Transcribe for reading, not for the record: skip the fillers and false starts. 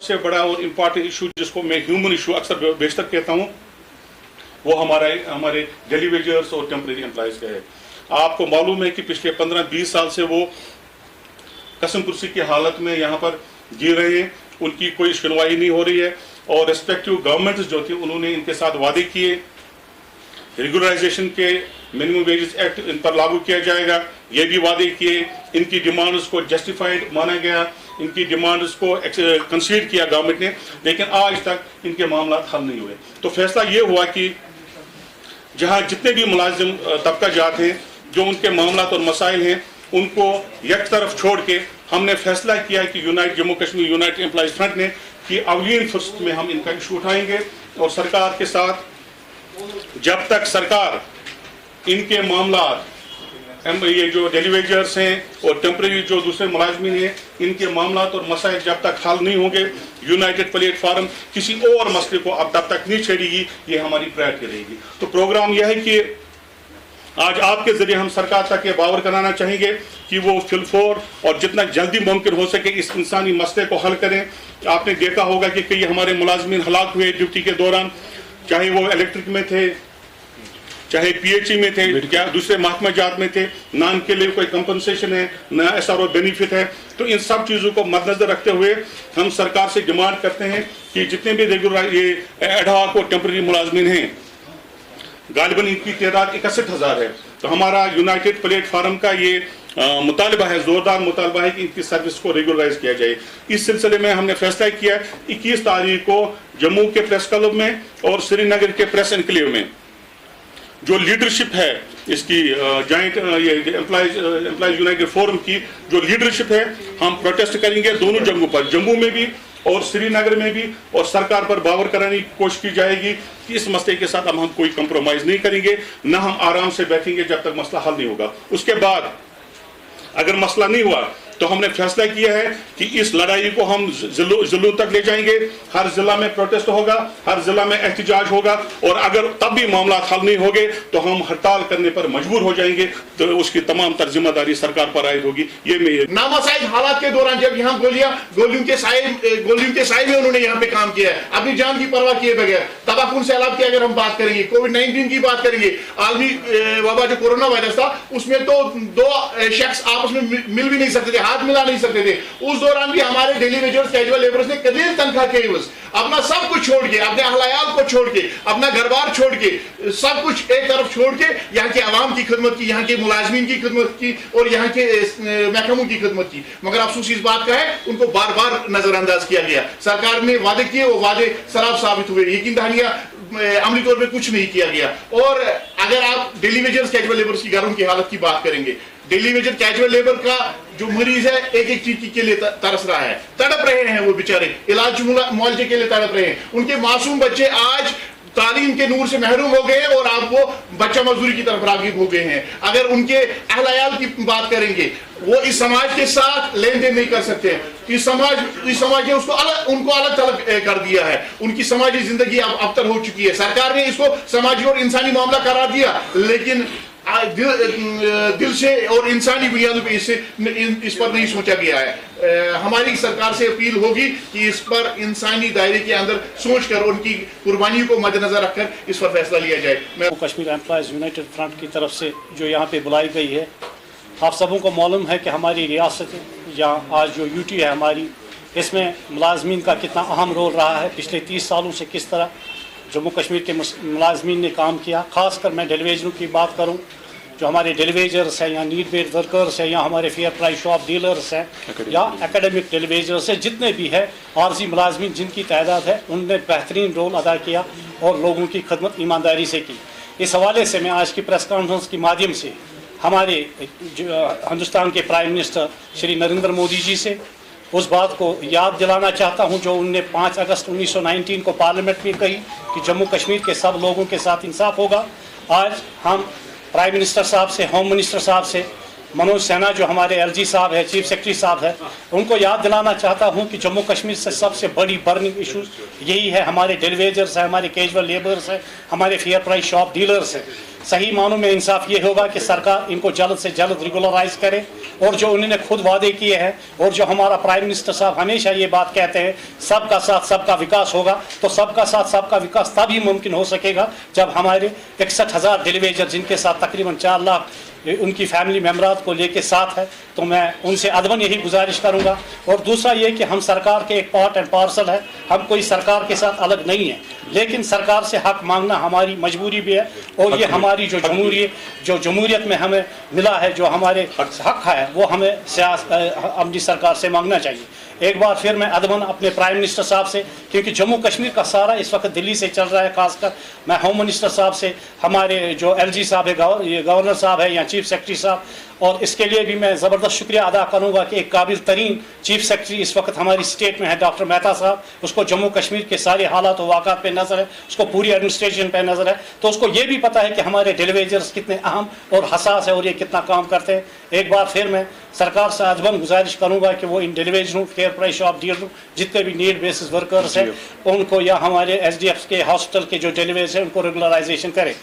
सबसे बड़ा और इम्पॉर्टेंट इशू जिसको मैं ह्यूमन इशू अक्सर बेशतर कहता हूँ वो हमारे डेली वेजर्स और टेम्परेरी एम्प्लॉयज़ का है। आपको मालूम है कि पिछले 15-20 साल से वो कसम कुर्सी की हालत में यहाँ पर जी रहे हैं, उनकी कोई सुनवाई नहीं हो रही है और रेस्पेक्टिव गवर्नमेंट्स जो थी उन्होंने इनके साथ वादे किए, रेगुलराइजेशन के मिनिमम वेजेस एक्ट इन पर लागू किया जाएगा, ये भी वादे किए, इनकी डिमांड्स को जस्टिफाइड माना गया, इनकी डिमांड्स को कंसीड किया गवर्नमेंट ने, लेकिन आज तक इनके मामला हल नहीं हुए। तो फैसला ये हुआ कि जहाँ जितने भी मुलाजिम तबका जात हैं, जो उनके मामला और मसाइल हैं, उनको एक तरफ छोड़ के हमने फैसला किया कि Jammu Kashmir United employees front ने कि अवलीन फुर्सत में हम इनका इशू उठाएंगे और सरकार के साथ जब तक सरकार इनके मामला ये जो डेली वेजर्स हैं और टेम्परेरी जो दूसरे मुलाजमीन हैं, इनके मामला और मसाइल जब तक हल नहीं होंगे, यूनाइटेड प्लेटफार्म किसी और मसले को अब तब तक नहीं छेड़ेगी, ये हमारी प्रायोरिटी रहेगी। तो प्रोग्राम यह है कि आज आपके जरिए हम सरकार तक ये बावर कराना चाहेंगे कि वो फिलफोर और जितना जल्दी मुमकिन हो सके इस इंसानी मसले को हल करें। आपने देखा होगा कि कई हमारे मुलाजमीन हलाक हुए ड्यूटी के दौरान, चाहे वो इलेक्ट्रिक में थे, चाहे पीएचई में थे, क्या दूसरे महकमा जात में थे, ना उनके लिए कोई कंपनसेशन है, ना एसआरओ बेनिफिट है। तो इन सब चीज़ों को मद्देनजर रखते हुए हम सरकार से डिमांड करते हैं कि जितने भी रेगुलर ये एडहॉक और टेम्परेरी मुलाजमीन हैं, गालिबन इनकी तादाद 61,000 है। तो हमारा यूनाइटेड प्लेटफार्म का ये मुतालबा है, जोरदार मुतालबा है कि इनकी सर्विस को रेगुलराइज किया जाए। इस सिलसिले में हमने फैसला किया 21 तारीख को जम्मू के प्रेस क्लब में और श्रीनगर के प्रेस एनक्लेव में जो लीडरशिप है इसकी जॉइंट एम्प्लॉयज यूनाइटेड फोरम की जो लीडरशिप है, हम प्रोटेस्ट करेंगे दोनों जगहों पर, जम्मू में भी और श्रीनगर में भी, और सरकार पर बावर कराने की कोशिश की जाएगी कि इस मसले के साथ अब हम कोई कंप्रोमाइज नहीं करेंगे, ना हम आराम से बैठेंगे जब तक मसला हल नहीं होगा। उसके बाद अगर मसला नहीं हुआ तो हमने फैसला किया है कि इस लड़ाई को हम जिलों तक ले जाएंगे, हर जिला में प्रोटेस्ट होगा, हर जिला में एहतजाज होगा, और अगर तब भी मामला हल नहीं होंगे तो हम हड़ताल करने पर मजबूर हो जाएंगे, तो उसकी तमाम तर जिम्मेदारी सरकार पर आयद होगी। ये मैं नामसाइज हालात के दौरान जब यहाँ गोलियों के साए में उन्होंने यहाँ पे काम किया है, अपनी जान की परवाह किए बगैर। तबाकुन सैलाब की अगर हम बात करेंगे, कोविड-19 की बात करेंगे, आलमी वबा जो कोरोना वायरस था, उसमें तो दो शख्स आपस में मिल भी नहीं सकते थे, हाथ मिला नहीं सकते थे। उस दौरान भी हमारे डेली वेजर्स, कैजुअल लेबरर्स ने कलील तनख्वाह के एवज अपना सब कुछ छोड़ के, अपने अहलायाल को छोड़ के, अपना घर बार छोड़ के, सब कुछ एक तरफ छोड़ के यहाँ के अवाम की खिदमत की, यहाँ के मुलाजमीन की खिदमत की और यहाँ के महकमों की खिदमत की। मगर अफसोस इस बात का है उनको बार बार नजरअंदाज किया गया। सरकार ने वादे किए, वो वादे सराब साबित हुए, यकीन दहानियां अमली तौर पर कुछ नहीं किया गया। और अगर आप डेली वेजर्स, कैजुअल लेबर्स की घरों की हालत की बात करेंगे, डेली वेजर कैजुअल लेबर का जो मरीज है एक एक चीज के लिए तरस रहा है, तड़प रहे हैं, वो बेचारे इलाज मुआवजे के लिए तड़प रहे हैं। उनके मासूम बच्चे आज तालीम के नूर से महरूम हो गए और आप वो बच्चा मजदूरी की तरफ राग़िब हो गए हैं। अगर उनके अहलायाल की बात करेंगे, वो इस समाज के साथ लेन देन नहीं कर सकते। इस समाज ने उनको अलग थलग कर दिया है, उनकी समाजी जिंदगी अब अबतर हो चुकी है। सरकार ने इसको समाजी और इंसानी मामला करार दिया, लेकिन दिल से और इंसानी बुनियादों पे इस पर नहीं सोचा गया है। हमारी सरकार से अपील होगी कि इस पर इंसानी दायरे के अंदर सोचकर उनकी कुर्बानियों को मद्देनजर रखकर इस पर फैसला लिया जाए। मैं कश्मीर एम्प्लॉयज़ यूनाइटेड फ्रंट की तरफ से जो यहाँ पे बुलाई गई है, आप सबों को मालूम है कि हमारी रियासत या आज जो यूटी है हमारी, इसमें मुलाजमीन का कितना अहम रोल रहा है। पिछले 30 सालों से किस तरह जम्मू कश्मीर के मुलाजमीन ने काम किया। ख़ासकर मैं डेलीवेजरों की बात करूं, जो हमारे डेलीवेजर्स हैं या नीड बेस्ड वर्कर्स हैं या हमारे फेयर प्राइस शॉप डीलर्स हैं या एकेडमिक डेलीवेजर्स हैं, जितने भी है आर्जी मुलाजमीन जिनकी तादाद है, उनने बेहतरीन रोल अदा किया और लोगों की खदमत ईमानदारी से की। इस हवाले से मैं आज की प्रेस कॉन्फ्रेंस के माध्यम से हमारे हिंदुस्तान के प्राइम मिनिस्टर श्री नरेंद्र मोदी जी से उस बात को याद दिलाना चाहता हूं जो उनने 5 अगस्त 1919 को पार्लियामेंट में कही कि जम्मू कश्मीर के सब लोगों के साथ इंसाफ होगा। आज हम प्राइम मिनिस्टर साहब से, होम मिनिस्टर साहब से, मनोज सिन्हा जो हमारे एलजी साहब है, चीफ सेक्रेटरी साहब है, उनको याद दिलाना चाहता हूं कि जम्मू कश्मीर से सबसे बड़ी बर्निंग इशूज़ यही है। हमारे डेलीवेजर्स हैं, हमारे कैजुअल लेबर्स हैं, हमारे फेयर प्राइस शॉप डीलर्स हैं। सही मानों में इंसाफ ये होगा कि सरकार इनको जल्द से जल्द रेगुलराइज करे, और जो उन्होंने खुद वादे किए हैं और जो हमारा प्राइम मिनिस्टर साहब हमेशा ये बात कहते हैं सबका साथ सबका विकास होगा, तो सबका साथ सबका विकास तभी मुमकिन हो सकेगा जब हमारे 61,000 डेलीवेजर जिनके साथ तकरीबन 4 लाख उनकी फैमिली मेम्बरात को लेके साथ है, तो मैं उनसे अदबन यही गुजारिश करूंगा। और दूसरा ये कि हम सरकार के एक पार्ट एंड पार्सल है, हम कोई सरकार के साथ अलग नहीं है, लेकिन सरकार से हक मांगना हमारी मजबूरी भी है, और ये हमारी जो जमहूरियत में हमें मिला है, जो हमारे हक है, वो हमें अपनी सरकार से मांगना चाहिए। एक बार फिर मैं अदबन अपने प्राइम मिनिस्टर साहब से, क्योंकि जम्मू कश्मीर का सारा इस वक्त दिल्ली से चल रहा है, खासकर मैं होम मिनिस्टर साहब से, हमारे जो LG साहब है, गवर्नर साहब है या चीफ सेक्रेटरी साहब, और इसके लिए भी मैं ज़बरदस्त शुक्रिया अदा करूंगा कि एक काबिल तरीन चीफ सेक्रेटरी इस वक्त हमारी स्टेट में है, डॉक्टर मेहता साहब, उसको जम्मू कश्मीर के सारे हालात और वाक़ात पे नज़र है, उसको पूरी एडमिनिस्ट्रेशन पे नज़र है, तो उसको ये भी पता है कि हमारे डेलीवेजर्स कितने अहम और हसास है और ये कितना काम करते हैं। एक बार फिर मैं सरकार से अदबन गुजारिश करूंगा कि वो इन डेलीवेजरों, फेयर प्राइस शॉप डीलरों, जितने भी नीड बेसिस वर्कर्स हैं, उनको या हमारे SDF के हॉस्पिटल के जो डेलीवेजर हैं उनको रेगुलराइजेशन करें।